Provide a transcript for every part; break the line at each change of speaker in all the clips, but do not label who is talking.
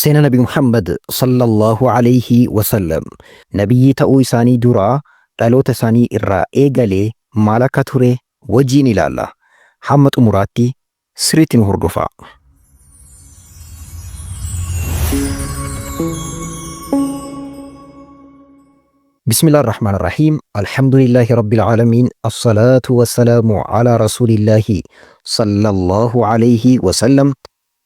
Seenaa Nabi Muhammad sallallahu alayhi wasallam nabiyyi ta'uu isaanii duraa dhaloota isaanii irraa eegalee maal akka ture wajjiin ilaalla. Hamma xumuraatti sirriitti nu hordofaa. بسم الله الرحمن الرحيم الحمد لله رب العالمين الصلاة والسلام على رسول الله صلى الله عليه وسلم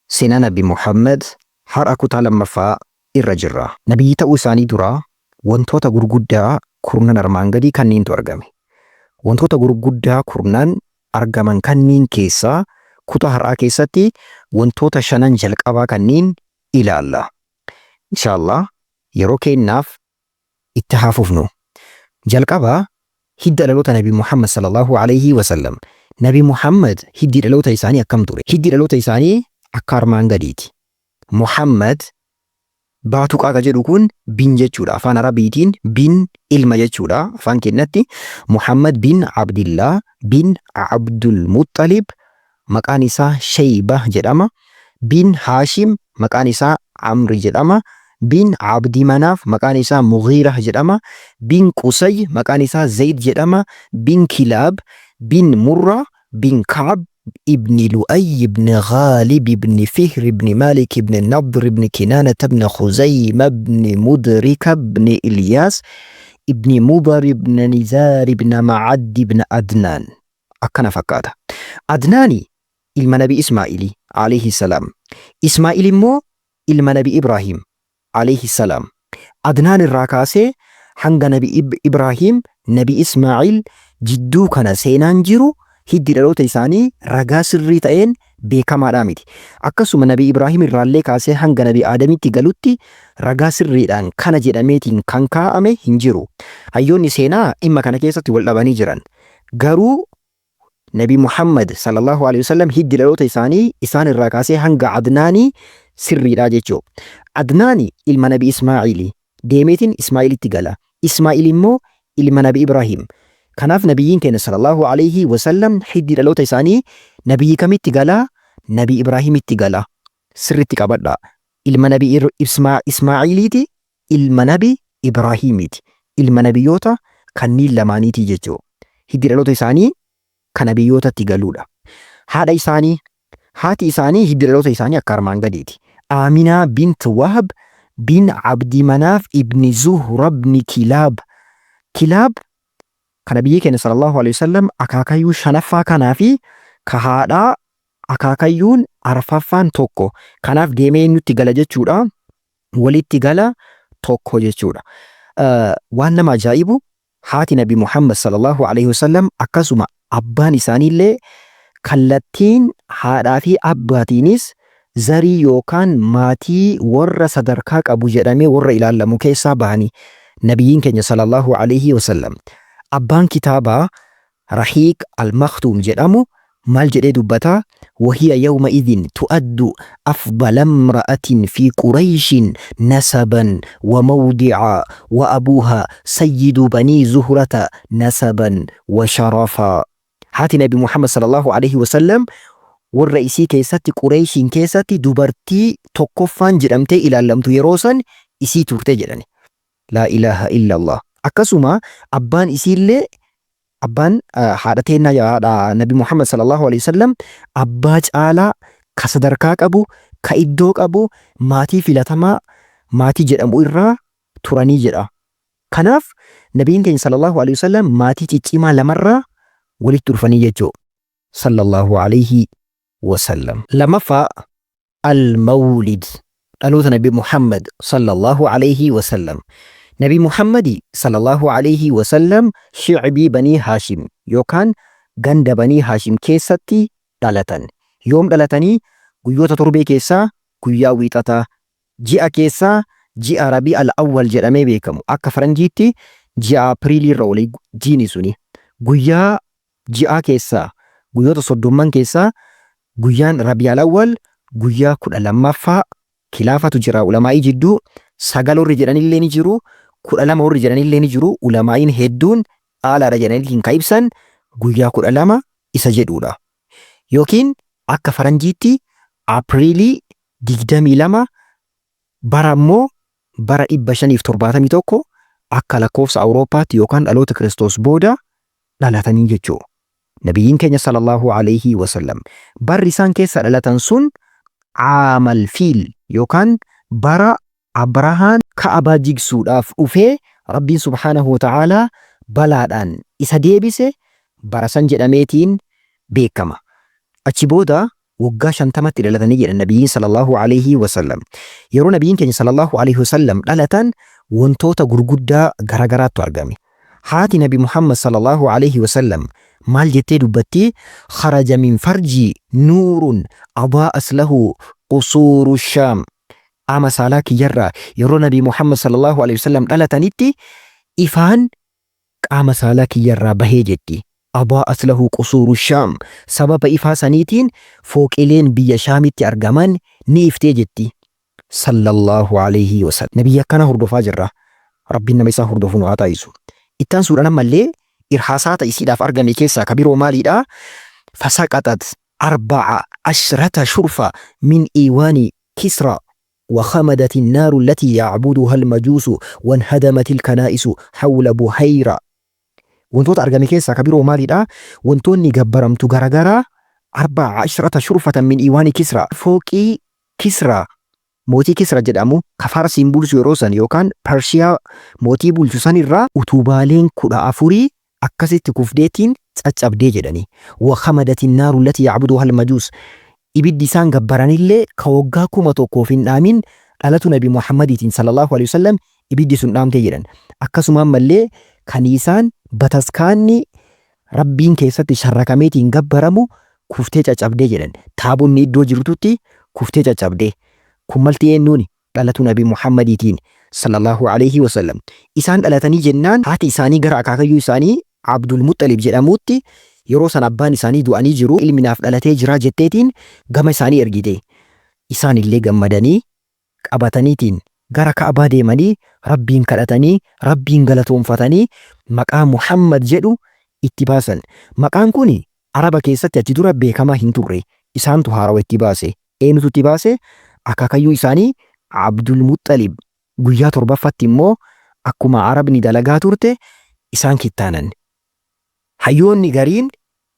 سنة نبي محمد har'a kutaa lammaffaa irra jirra. Nabiyyi ta'uu isaanii duraa wantoota gurguddaa kurnan armaan gadii kanniintu argame. Wantoota gurguddaa kurnan argaman kanniin keessaa kutaa har'aa keessatti wantoota shanan jalqabaa kanniin ilaalla. Inshaallah yeroo kennaaf itti haafufnu. Jalqabaa hidda dhaloota Nabi Muhammad sallallahu alayhi wasallam. Nabi Muhammad hiddi dhaloota isaanii akkam ture? Hiddi dhaloota isaanii akka armaan gadiiti. Muhammad baatu qaaqa jedhu kun bin jechuudha. Afaan Arabiitiin bin ilma jechuudha. Afaan keenyatti Muhammad bin Abdillah bin Abdul Muttalib maqaan isaa Shaybah jedhama. Bin Haashim maqaan isaa Amri jedhama. Bin Abdi Manaaf maqaan isaa Mughiirah jedhama. Bin Qusay maqaan isaa Zayd jedhama. Bin Kilaab bin Murra bin Kaab ابن لؤي بن غالب بن فهر بن مالك بن النضر بن كنانة بن خزيمة بن مدرك بن إلياس ابن مضر بن نزار بن معد بن أدنان أكنا فكاتا أدناني المنبي إسماعيلي عليه السلام إسماعيل مو المنبي إبراهيم عليه السلام أدنان الراكاسي حنق نبي إبراهيم نبي إسماعيل جدو كان سينانجرو hiddi dhaloota isaanii ragaa sirrii ta'een beekamaadhaa miti. Akkasuma Nabi Ibraahim irraallee kaasee hanga Nabi Aadamitti galutti ragaa sirriidhaan kana jedhameetiin kan kaa'ame hin jiru. Hayyoonni seenaa dhimma kana keessatti wal dhabanii jiran. Garuu Nabi Muhammad sallallahu alaihi wasallam hiddi dhaloota isaanii isaan irraa kaasee hanga Adnaanii sirriidhaa jechuudha. Adnaani ilma Nabi Ismaa'iili deemeetiin Ismaa'ilitti gala. Ismaa'il immoo ilma Nabi Ibraahim. Kanaaf nabiyyiin keenya sallallahu alayhi wasallam hiddi dhaloota isaanii nabiyyi kamitti gala? Nabi Ibraahimitti gala. Sirritti qabadha. Ilma nabi Ismaa'iiliiti, ilma nabi Ibraahimiiti. Ilma nabiyyoota kanniin lamaaniiti jechuudha. Hiddi dhaloota isaanii kan nabiyyootatti galuudha. Haadha isaanii, haati isaanii hiddi dhaloota isaanii akka armaan gadiiti. Aaminaa bint Wahab bin Abdi Manaaf ibni Zuhra ibni Kilaab. Kilaab kana biyyi keenya sallallahu alaihi wasallam akaakayyuu shanaffaa kanaa fi kahaadhaa akaakayyuun arfaffaan tokko kanaaf deemee nutti gala jechuudha. Walitti gala tokko jechuudha. Waan nama ajaa'ibu haati Nabi Muhammad sallallahu alaihi wasallam akkasuma abbaan isaaniillee kallattiin haadhaa fi abbaatiinis zarii yookaan maatii warra sadarkaa qabu jedhamee warra ilaallamu keessaa bahanii nabiyyiin keenya sallallahu alaihi wasallam. Abbaan kitaabaa Rahiiq al-Makhtuum jedhamu maal jedhee dubbataa? Wahiya yawma idhin tu'addu afdala imra'atin fi Qurayshin nasaban wa mawdi'a wa abuha sayyidu banii Zuhrata nasaban wa sharafa. Haati Nabi Muhammad sallallahu alaihi wasallam warra isii keessatti Qurayshin keessatti dubartii tokkoffaan jedhamtee ilaallamtu yeroo san isii turte jedhani. La ilaha illa Allah. Akkasuma abbaan isiillee abbaan haadha teennaa haadha Nabi Muhammad sallallahu alaihi wasallam abbaa caalaa ka sadarkaa qabu ka iddoo qabu maatii filatamaa maatii jedhamu irraa turanii jedha. Kanaaf Nabiin keenya sallallahu alaihi wasallam maatii ciccimaa lamarraa walitti dhufanii jechuudha. Sallallahu alaihi wasallam. Lamaffaa al-Mawlid dhaloota Nabi Muhammad sallallahu alaihi wasallam. Nabi Muhammad sallallahu alayhi wasallam shi'bii banii Haashim yookaan ganda banii Haashim keessatti dhalatan. Yoom dhalatanii? Guyyoota torbee keessaa guyyaa wiixataa, ji'a keessaa ji'a Rabii al-Awwal jedhamee beekamu. Akka faranjiitti ji'a Apiriilii irra walii jiini suni. Guyyaa ji'a keessaa guyyoota 30 keessaa guyyaan Rabii al-Awwal guyyaa 12ffaa khilaafatu jira ulamaa'ii jidduu. 9 warri jedhanillee ni jiru. 12 warri jedhanillee ni jiru. Ulamaa'iin hedduun haalaadha jedhanii kan ibsan guyyaa 12 isa jedhuudha. Yookiin akka faranjiitti Apiriilii 22 bara immoo bara 571 akka lakkoofsa Awurooppaatti yookaan dhaloota Kiristoos booda dhalatanii jechuudha. Nabiyyiin keenya sallallahu alayhi wasallam barri isaan keessa dhalatan sun aamal fiil yookaan bara Abrahaan Ka'abaa jigsuudhaaf dhufee Rabbiin subhaanahu wa ta'aalaa balaadhaan isa deebise bara san jedhameetiin beekama. Achi booda waggaa 50tti dhalatanii jedhan nabiyyiin sallallahu alayhi wasallam. Yeroo nabiyyiin keenya sallallahu alayhi wasallam dhalatan wantoota gurguddaa garagaraatu argame. Haati nabi Muhammad sallallahu alayhi wasallam maal jettee dubbatti? Kharaja min farji nuurun adaa'as lahu qusuuru shaam. Qaama saalaa kiyyarraa yeroo nabi Muhammad sallallahu alayhi wasallam dhalatanitti ifaan qaama saalaa kiyyarraa bahee jetti. Adaa'as lahu qusuuru shaam. Sababa ifaa saniitiin fooqileen biyya shaamitti argaman ni iftee jetti. Sallallahu alayhi wasallam. Nabiyya akkana hordofaa jirra. Rabbiin nama isaa hordofu nu haa taasisu. Ittaan suudhaan ammallee irhaasaata isiidhaaf argame keessaa kabiroo maaliidha? Fasaqaxat 14 shurfa min iwaani Kisra وخمدت النار التي يعبدها المجوس وانهدمت الكنائس حول بحيرة. وانتوت أرقامي كيسا كبيرو مالي دا وانتوني قبرمتو غرغرا 14 شرفة من إيوان كسرى فوقي كسرى موتي كسرى جدامو كفار سيمبولس يروسان يوكان برشيا موتي بولسوسان الرا وتوبالين كدا أفوري أكست كفديتين تأتأبدي جداني. وخمدت النار التي يعبدها المجوس ibiddi isaan gabbaranillee ka waggaa 1,000 hin dhaamin dhalatu nabi Muhammadiitiin sallallahu alaihi wasallam ibiddi sun dhaamtee jedhan. Akkasuma ammallee kaniisaan bataskaanni rabbiin keessatti sharrakameetiin gabbaramu kuftee caccabdee jedhan. Taabonni iddoo jirtutti kuftee caccabdee. Kun malti eenyuuni? Dhalatu nabi Muhammadiitiin sallallahu alaihi wasallam. Isaan dhalatanii jennaan haati isaanii gara akaakayyuu isaanii Abdul Muttalib jedhamuutti yeroo san abbaan isaanii du'anii jiru ilmi naaf dhalatee jira jetteetiin gama isaanii ergite. Isaan illee gammadanii qabataniitiin gara Ka'abaa deemanii rabbiin kadhatanii rabbiin galatoonfatanii maqaa Muhammad jedhu itti baasan. Maqaan kun Araba keessatti achi dura beekamaa hin turre. Isaantu haarawa itti baase. Eenyutu itti baase? Akaakayyuu isaanii Abdul Muttalib. Guyyaa 7ffaatti immoo akkuma Arabni dalagaa turte isaan kittaanan. Hayyoonni gariin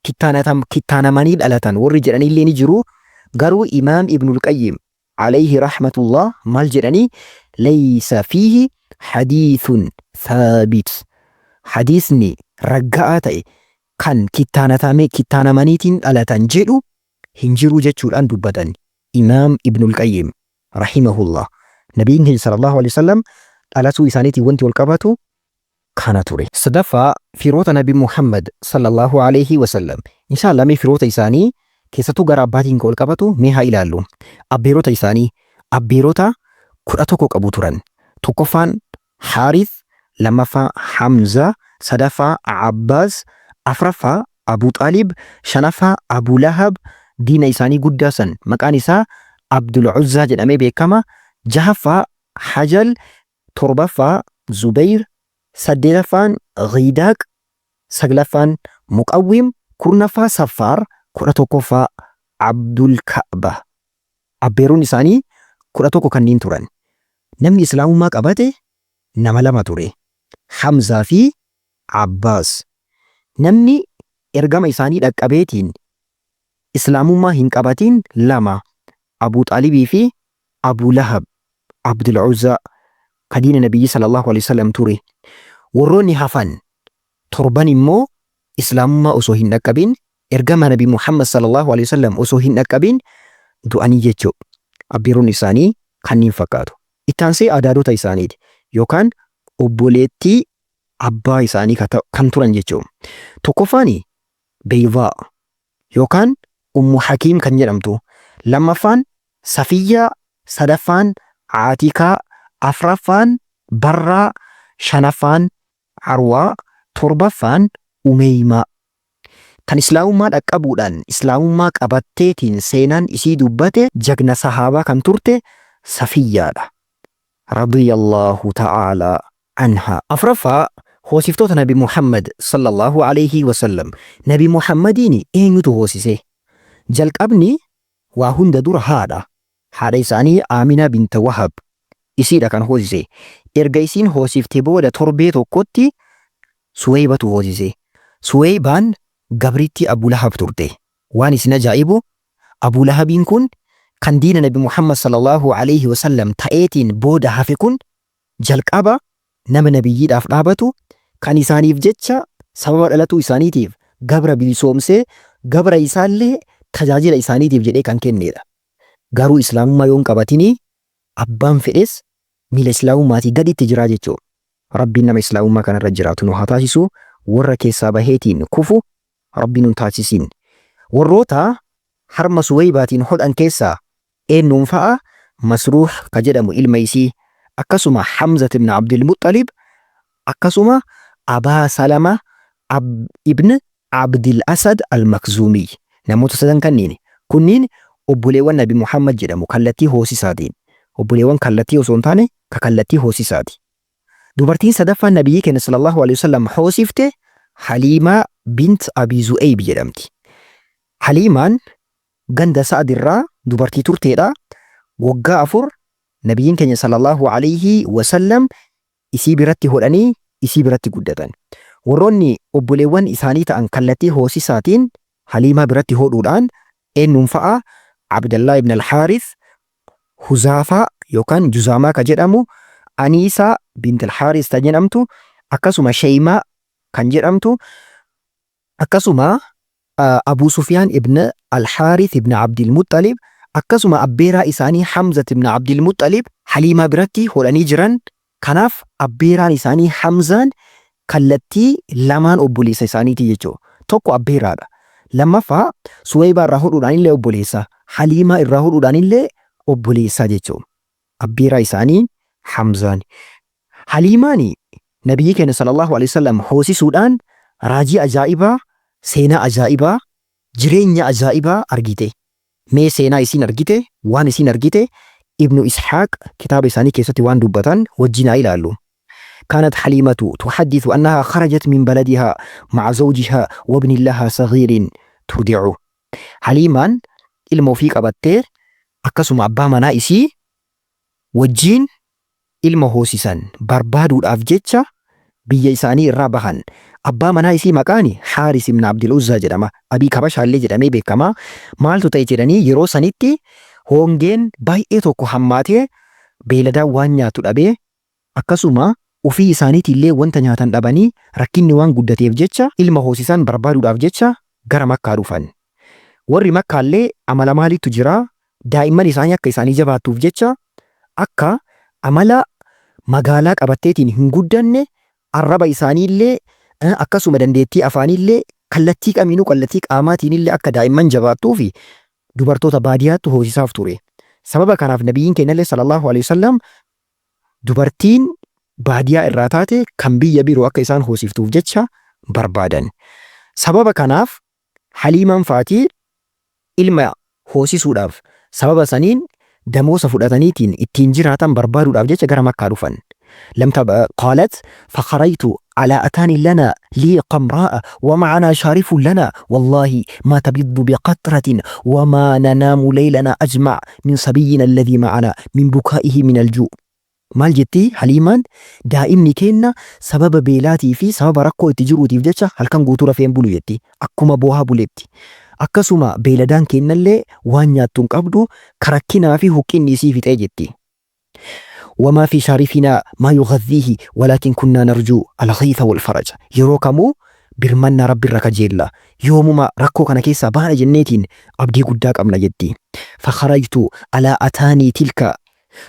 kittaanamanii dhalatan warri jedhanillee ni jiru. Garuu Imaam Ibnul Qayyim alayhi rahmatullah maal jedhanii? Laysa fiihi hadiithun thaabit. Hadiisni ragga'aa ta'e kan kittaanamaniitiin dhalatan jedhu hin jiru jechuudhaan dubbatan. Imaam Ibnul Qayyim rahimahullah. Nabiin keenya sallallahu alaihi wasallam dhalatuu isaaniitiin wanti wal qabatu kana ture. Sadaffaa firoota nabi Muhammad sallallahu alaihi wasallam. Inshallah mee firoota isaanii keessattuu gara abbaatiin wal qabatu mee haa ilaallu. Abbeerota isaanii abbeerota 11 qabu turan. Tokkoffaan Haarith, lammaffaa Hamza, sadaffaa Abbaas, afraffaa Abu Xaalib, shanaffaa Abu Lahab. Diina isaanii guddaa san maqaan isaa Abdul Uzza jedhamee beekama. Jahaffaa Hajal, torbaffaa Zubayr, saddeetaffaan Ghidaaq, saglaffaan Muqawwim, kurnaffaa Saffaar, 11ffaa Abdul Ka'ba. Abbeeroon isaanii 11 kanneen turan. Namni islaamummaa qabate nama lama ture. Hamzaa fi Abbaas. Namni ergama isaanii dhaqqabeetiin islaamummaa hin qabatiin lama. Abu Xaalibii fi Abu Lahab. Abdul Uzza kadiina nabiyyi sallallahu alaihi wasallam ture. Warroonni hafan torban immoo islaamummaa osoo hin dhaqqabin ergama nabi Muhammad sallallahu alaihi wasallam osoo hin dhaqqabin du'anii jechuu. Abbeeroon isaanii kanneen fakkaatu. Ittaansee adaadota isaaniiti yookaan obboleettii abbaa isaanii kan turan jechuu. Tokkoffaani Beeydaa yookaan Ummu Hakiim kan jedhamtu. Lammaffaan Safiyyaa, sadaffaan Aatikaa, afraffaan Barraa, shanaffaan Arwaa, torbaffaan Umeymaa. Tan islaamummaa dhaqqabuudhaan islaamummaa qabatteetiin seenaan isii dubbate jagna sahaabaa kan turte Safiyyaadha. Radiyallahu ta'ala anha. Afraffaa hoosiftoota nabi Muhammad sallallahu alayhi wasallam. Nabi Muhammadiin eenyutu hoosise? Jalqabni waa hunda dura haadha. Haadha isaanii Aamina binta Wahab. isiidha kan hoosise. Erga isiin hoosiftee booda torbee tokkotti Suweybatu hoosise. Suweybaan gabriitti Abu Lahab turte. Waan isin ajaa'ibu Abu Lahabiin kun kan diina Nabi Muhammad sallallahu alaihi wasallam ta'eetiin booda hafe kun jalqaba nama nabiyyiidhaaf dhaabatu kan isaaniif jecha sababa dhalatuu isaaniitiif gabra bilisoomsee gabra isaallee tajaajila isaaniitiif jedhee kan kennedha. Garuu islaamummaa yoon qabatinii abbaan fedhes miila islaamummaatii gaditti jiraa jechuudha. Rabbiin nama islaamummaa kanarra jiraatu nu haa taasisu. Warra keessaa baheetiin kufu Rabbiin nu taasisin. Warroota harma Suweybaatiin hodhan keessaa eenyuun fa'a Masruux ka jedhamu ilma isii akkasuma Hamzat ibn Abdul Muttalib akkasuma Abaa Salama ibn Abdil Asad al-Makzumii. Namoota sadan kanneen kunniin obboleewwan Nabi Muhammad jedhamu kallattii hoosisaatiin. Obboleewwan kallattii osoo hin taane ka kallattii hoosisaati. Dubartiin sadaffaan Nabiyyi keenya sallallahu alaihi wasallam hoosifte Haliimaa bint Abii Zu'eyb jedhamti. Haliimaan ganda Sa'ad irraa dubartii turteedha. Waggaa 4 Nabiyyiin keenya sallallahu alaihi wasallam isii biratti hodhanii isii biratti guddatan. Warroonni obboleewwan isaanii ta'an kallattii hoosisaatiin Haliimaa biratti hodhuudhaan eenyuun fa'a Abdallah ibn al-Harith, Huzaafaa yookaan Juzaamaa ka jedhamu, Aniisaa bint al-Harith ta jedhamtu, akkasuma Sheymaa kan jedhamtu, akkasuma Abu Sufyaan ibn al-Harith ibn Abdil Muttalib, akkasuma abbeeraa isaanii Hamzat ibn Abdil Muttalib Haliimaa biratti hodhanii jiran. Kanaaf abbeeraan isaanii Hamzaan kallattii lamaan obboleessa isaaniiti jechuudha. Tokko abbeeraadha. Lammaffaa Suweybaa irraa hodhuudhaan illee obboleessa. Haliimaa irraa hodhuudhaan illee obboleessa jechuudha. Abbeeraa isaanii Hamzaan. Haliimaan Nabiyyi keenya sallallahu alaihi wasallam hoosisuudhaan raajii ajaa'ibaa, seenaa ajaa'ibaa, jireenya ajaa'ibaa argite. Mee seenaa isiin argite, waan isiin argite Ibnu Ishaaq kitaaba isaanii keessatti waan dubbatan wajjin haa ilaallu. كانت حليمة تحدث أنها خرجت من بلدها مع زوجها وابن لها صغير ترضعه. حليمان الموفيق أبتر أكسم أبا منائسي وجين المهوسسا بربادو الأفجتشا بيساني الرابحان. أبا منائسي مكاني حارس من عبد العزى جرما أبي كبش اللي جرمي بكما مالتو تيجراني يرو سنتي هونجين باي إيتوكو حماتي بيلدا وانياتو الأبي أكسما ufii isaaniitii illee wanta nyaatan dhabanii rakkinni waan guddateef jecha ilma hoosisan barbaaduudhaaf jecha gara Makkaa dhufan. Warri Makkaa illee amala maaliitu jira? Daa'imman isaanii akka isaanii jabaattuuf jecha akka amala magaalaa qabatteetiin hin guddanne arraba isaanii illee akkasuma dandeettii afaanii illee kallattii kamiinuu kallattii qaamaatiin illee akka daa'imman jabaattuu fi dubartoota baadiyyaatti hoosisaaf ture. Sababa kanaaf Nabiyyiin keenya illee sallallahu alaihi wasallam dubartiin baadiyaa irraa taate kan biyya biroo akka isaan hoosiftuuf jecha barbaadan. Sababa kanaaf Haliimaan faatii ilma hoosisuudhaaf sababa saniin damoosa fudhataniitiin ittiin jiraatan barbaaduudhaaf jecha gara Makkaa dhufan. قالت فخرجت على أتان لنا لي قمراء ومعنا شارف لنا والله ما تبض بقطرة وما ننام ليلنا أجمع من صبينا الذي معنا من بكائه من الجوع. maal jetti Haliimaan daa'imni keenna sababa beelaatii fi sababa rakkoo itti jiruutiif jecha halkan guutuu rafeen bulu jetti. Akkuma boohaa buleetti. Akkasuma beeladaan keennallee waan nyaattuun qabdu karakkinaa fi huqqinni isii fixee jetti. وما في شارفنا ما يغذيه ولكن كنا نرجو الغيث والفرج. yeroo kamuu birmanna rabbi irra kajeella. yoomuma rakkoo kana keessaa baana jenneetiin abdii guddaa qabna jetti. فخرجت على أتاني تلك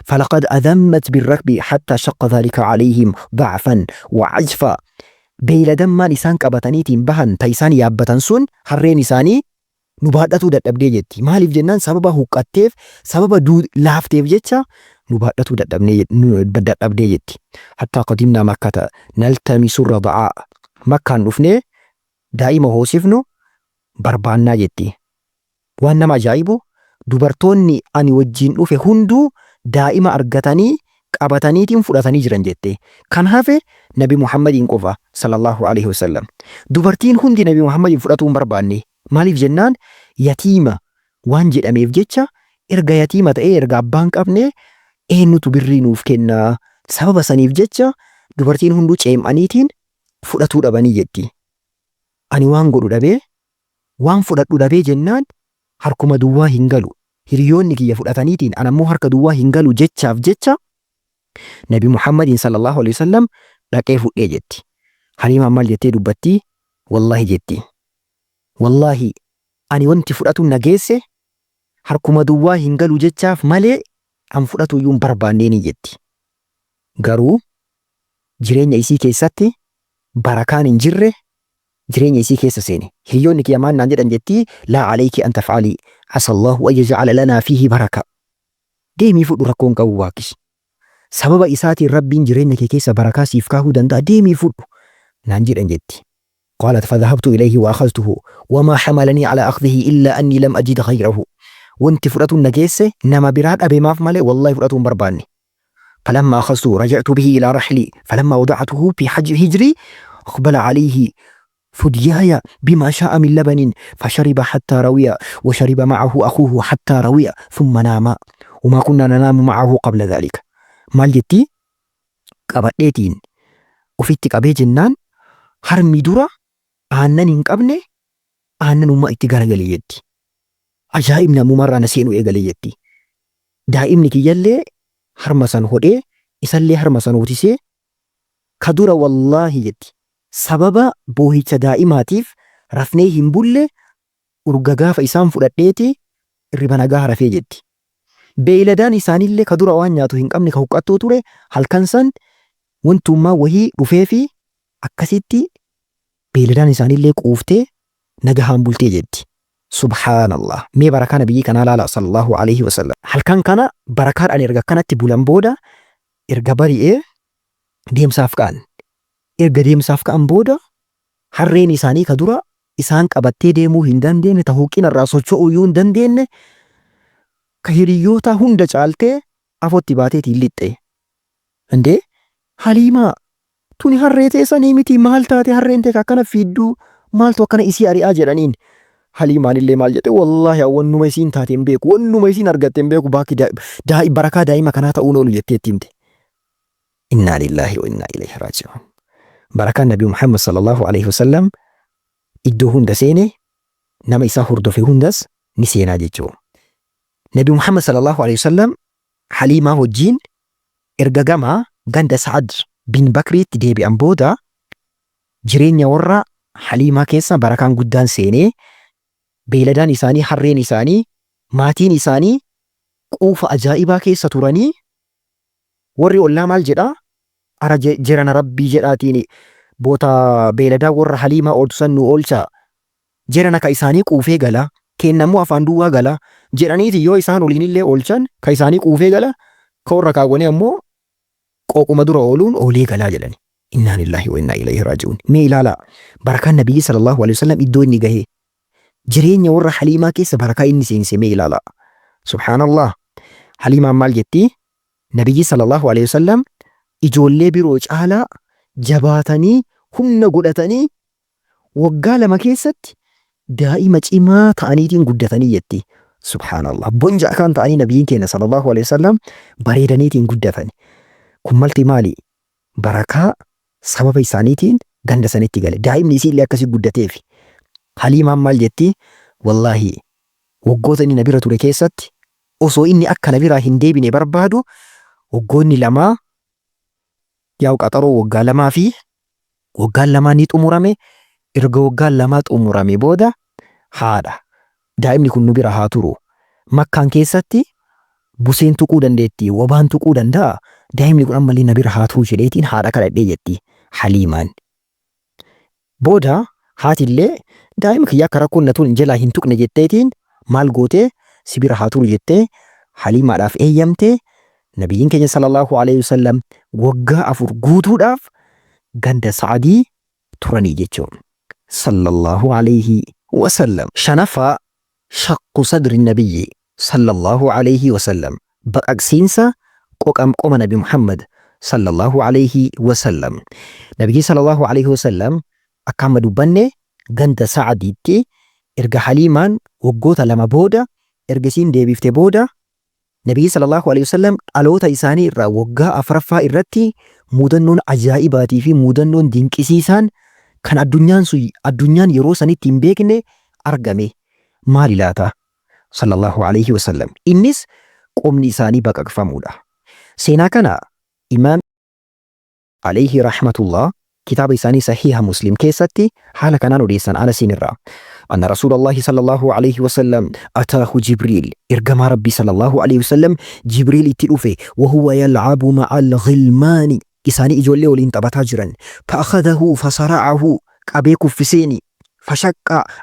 فلقد أذمت بالركب حتى شق ذلك عليهم ضعفا وعجفا. beeyladan maan isaan qabataniitiin bahan taisaan yaabbatan sun harreen isaanii nu baadhatu dadhabdee jetti. Maaliif jennaan sababa huqqatteef sababa laafteef jecha nu baadhatu dadhabdee jetti. Hattaa qadimnaa makkata naltamisu rada'aa. Makkaan dhufnee daa'ima hoosifnu barbaannaa jetti. Waan nama ajaa'ibu dubartoonni ani wajjin dhufe hunduu daa'ima argatanii qabataniitiin fudhatanii jiran jette. Kan hafe Nabi Muhammadiin qofa sallallahu alaihi wasallam. Dubartiin hundi Nabi Muhammadiin fudhatuu hin barbaanne. Maaliif jennaan yatiima waan jedhameef jecha erga yatiima ta'ee erga abbaan qabne eenyutu birrii nuuf kennaa? Sababa saniif jecha dubartiin hunduu ceemaniitiin fudhatuu dhabanii jetti. Ani waan godhu dhabee waan fudhadhu dhabee jennaan harkuma duwwaa hin galu. Hiriyoonni kiyya fudhataniitiin anammoo harka duwwaa hin galu jechaaf jecha Nabi Muhammadin sallallahu alaihi wasallam dhaqee fudhee jetti. Haliimaan maal jettee dubbatti? Wallahi jetti. Wallahi ani wanti fudhatu nageesse harkuma duwwaa hin galu jechaaf malee an fudhatu iyyuu hin barbaanneeni jetti. Garuu jireenya isii keessatti barakaan hin jirre jireenya isii keessa seene. Hiriyoonni kiyya maal naan jedhan jetti? Laa alayki an taf'alii asallahu an yaj'ala lanaa fiihi baraka. Deemii fudhu rakkoon qabu waakis. Sababa isaatiin rabbiin jireenya kee keessa barakaa siif kaahuu danda'a. Deemii fudhu naan jedhan jetti. قالت فذهبت إليه وأخذته وما حملني على أخذه إلا أني لم أجد غيره. وانت فرأت النجاسة نما براد أبي ماف مالي والله فرأت برباني. فلما أخذته رجعت به إلى رحلي فلما وضعته في هجري أقبل عليه ثدياي بما شاء من لبن فشرب حتى روي وشرب معه أخوه حتى روي ثم نام وما كنا ننام معه قبل ذلك. مال جتي قبضتين وفيتك أبي جنان harmi dura aannan hin qabne aannan umma itti garagalee jetti. Ajaa'ibni ammumarraa na seenuu eegalee jetti. Daa'imni kiyyallee harma san hodhee isallee harma san hotisee ka dura wallaahi jetti. Sababa boohicha daa'imaatiif rafnee hin bulle urga gaafa isaan fudhadheeti irriba nagaa rafee jetti. Beeyladaan isaanillee ka dura waan nyaatu hin qabne ka huqqattoo ture halkan san wantummaa wahii dhufee fi akkasitti beeyladaan isaanillee quuftee nagahaan bultee jetti. Subhaanallah. Mee barakaa nabiyyi kanaa laala sallallahu alaihi wasallam. Halkan kana barakaadhaan erga kanatti bulan booda erga bari'ee deemsaaf ka'an. Erga deemsaaf ka'an booda harreen isaanii ka dura isaan qabattee deemuu hin dandeenye tahuuqina irraa socho'uu iyyuu hin dandeenye ka hiriyoota hunda caaltee afootti baateetiin lixxe. Indee Haliimaa tuni harree teessanii miti maal taate harreen tee akkana fiidduu maaltu akkana isii ari'aa jedhaniin. Haliimaan illee maal jedhe wallahi wannuma isiin taate hin beeku wannuma isiin argatte hin beeku baakii barakaa daa'ima kanaa ta'uun oolu jetteetti himte. Innaa lillahi wa innaa ilayhi raaji'uun. Barakaan Nabi Muhammad sallallahu alaihi wasallam iddoo hunda seene nama isaa hordofe hundas ni seenaa jechuudha. Nabi Muhammad sallallahu alaihi wasallam Haliimaa wajjiin erga gamaa ganda Sa'ad bin Bakriitti deebi'an booda jireenya warra Haliimaa keessa barakaan guddaan seenee beeyladaan isaanii harreen isaanii maatiin isaanii quufa ajaa'ibaa keessa turanii warri ollaa maal jedhaa ara jirana rabbii jedhaatiin boota beeyladaa warra Haliimaa ooltusan nu oolchaa jirana ka isaanii quufee gala kennammoo afaan duwwaa gala jedhaniiti yoo isaan oliinillee oolchan ka isaanii quufee gala ka warra kaawwanee ammoo qooquma dura ooluun oolee galaa jedhani. Innaa lillahi wa innaa ilayhi raaji'uun. Mee ilaalaa barakaan nabiyyi sallallahu alaihi wasallam iddoo inni gahee jireenya warra Haliimaa keessa barakaa inni seense mee ilaalaa. Subhaanallah. Haliimaan maal jetti? Nabiyyi sallallahu alaihi wasallam ijoollee biroo caalaa jabaatanii humna godhatanii waggaa 2 keessatti daa'ima cimaa ta'aniitiin guddatanii jetti. Subhaanallah. Bonja akaan ta'anii nabiyyiin keenya sallallahu alaihi wasallam bareedaniitiin guddatan. Kun malti maali? Barakaa sababa isaaniitiin ganda sanitti gale. Daa'imni isiillee akkasii guddateef. Haliimaan maal jetti? Wallahi waggoota inni nabira ture keessatti osoo inni akka nabiraa hin deebine barbaadu waggoonni 2 yaa'u qaxaroo waggaa 2 fi waggaan 2 ni xumurame. Erga waggaan 2 xumurame booda haadha daa'imni kun nu bira haa turu. Makkaan keessatti buseen tuquu dandeetti, wabaan tuquu danda'a. Daa'imni kun ammallee na bira haa turu jedheetiin haadha kadhadhee jetti Haliimaan. Booda haatillee daa'ima kiyyaa akka rakkoon na tun jalaa hin tuqne jetteetiin maal gootee si bira haa turu jettee Haliimaadhaaf eeyyamtee nabiyyiin keenya sallallahu alaihi wasallam waggaa 4 guutuudhaaf ganda Sa'adii turanii jechuun. Sallallahu alaihi wasallam. Shanaffaa shaqqu sadri nabiyyi sallallahu alaihi wasallam. Baqaqsiinsa qoma Nabi Muhammad sallallahu alaihi wasallam. Nabiyyi sallallahu alaihi wasallam akka amma dubbanne ganda Sa'adiitti erga Haliimaan waggoota 2 booda erga isiin deebifte booda Nabii sallallahu alaihi wasallam dhaloota isaanii irraa waggaa afuraffaa irratti muudannoon ajaa'ibaatii fi muudannoon dinqisiisaan kan addunyaan yeroo sanitti hin beekne argame. Maali laata? Sallallahu alaihi wasallam. Innis qomni isaanii baqaqfamuudha. Seenaa kana imaam alayhi rahmatullah kitaaba isaanii sahiha Muslim keessatti haala kanaan odeessan ana sinirraa. أن رسول الله صلى الله عليه وسلم أتاه جبريل إرجما ربي صلى الله عليه وسلم جبريل اتلوفه وهو يلعب مع الغلمان إساني إجولي ولين تبتاجرا فأخذه فصرعه أبيك في سيني فشق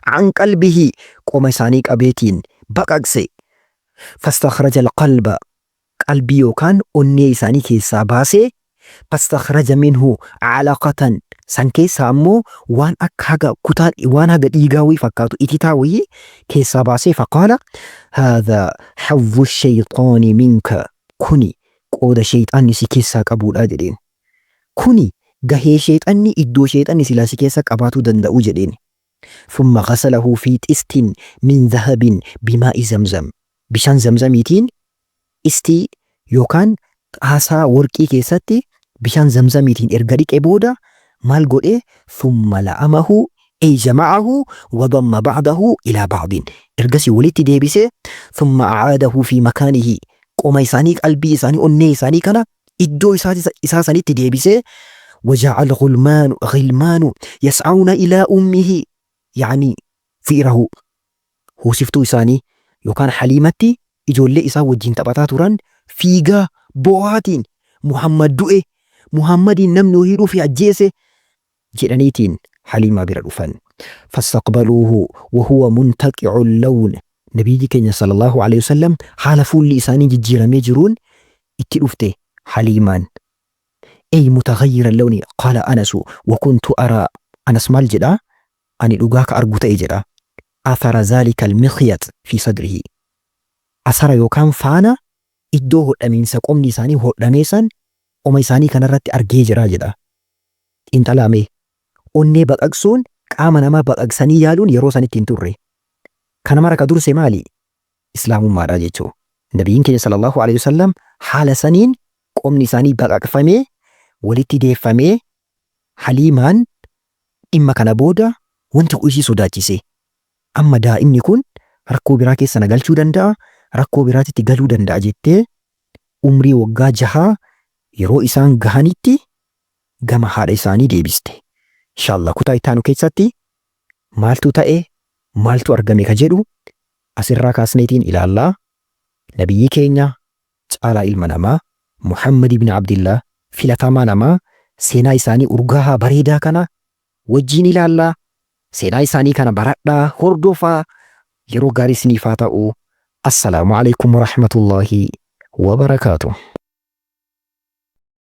عن قلبه قوم إسانيك أبيتين بقاقسي فاستخرج القلب قلبي وكان أني إساني كيسا باسي فاستخرج منه علاقة san keessaa ammoo waan akka haga kutaa waan haga dhiigaawii fakkaatu ititaawii keessaa baasee faqaala haadha hawwu shayxaani minka kuni qooda shayxaanni si keessaa qabuudha jedheen. Kuni gahee shayxaanni iddoo shayxaanni silaa si keessa qabaatuu danda'u jedheen. ثم غسله في طست من ذهب بماء زمزم bishaan zamzamiitiin istii yookaan xaasaa warqii keessatti bishaan zamzamiitiin erga dhiqee booda maal godhe thumma la'amahu ay jama'ahu wa damma ba'dahu ila ba'din ergasii walitti deebise thumma a'aadahu fi makaanihi qoma isaanii qalbii isaanii onnee isaanii kana iddoo isaa sanitti deebise وجعل غلمان يسعون إلى أمه يعني فئره هو سفتو إساني يوكان حليمتي إجولي إسا وجين تبتاتوران فيغا بواتين محمد دوئي محمد نمنو هيرو في عجيسه جرانيتين حليمة برادوفان فاستقبلوه وهو منتقع اللون نبي كenya صلى الله عليه وسلم حالفوا لإساني جيرامي جرون اتلوفته حليمان أي متغير اللون قال أنس وكنت أرى أنس مال جدا أن الأقاك أرقوت إجدا أثر ذلك المخيط في صدره أثر يوكان فانا إدوه الأمين ساقوم نساني هو رميسان وما يساني كان رات أرقي جرا جدا انت لامي onnee baqaqsuun qaama namaa baqaqsanii yaaluun yeroo sanitti hin turre. Kana mara ka durse maali? Islaamummaadha jechuu. Nabiin keenya sallallahu alaihi wasallam haala saniin qomni isaanii baqaqfamee walitti deeffamee haliimaan dhimma kana booda wanti ishii sodaachise. Amma daa'imni kun rakkoo biraa keessa na galchuu danda'a, rakkoo biraatitti galuu danda'a jettee umrii waggaa 6 yeroo isaan gahanitti gama haadha isaanii deebiste. Inshallah kutaa ittaanu keessatti maaltu ta'e maaltu argame ka jedhu asirraa kaasneetiin ilaallaa. Nabiyyi keenya caalaa ilma namaa Muhammad ibn Abdillah filatamaa namaa seenaa isaanii urgahaa bareedaa kana wajjiin ilaallaa. Seenaa isaanii kana baradhaa hordofaa. yeroo gaarii isiniif haa ta'u. Assalaamu alaykum wa rahmatullahi wa barakaatuh.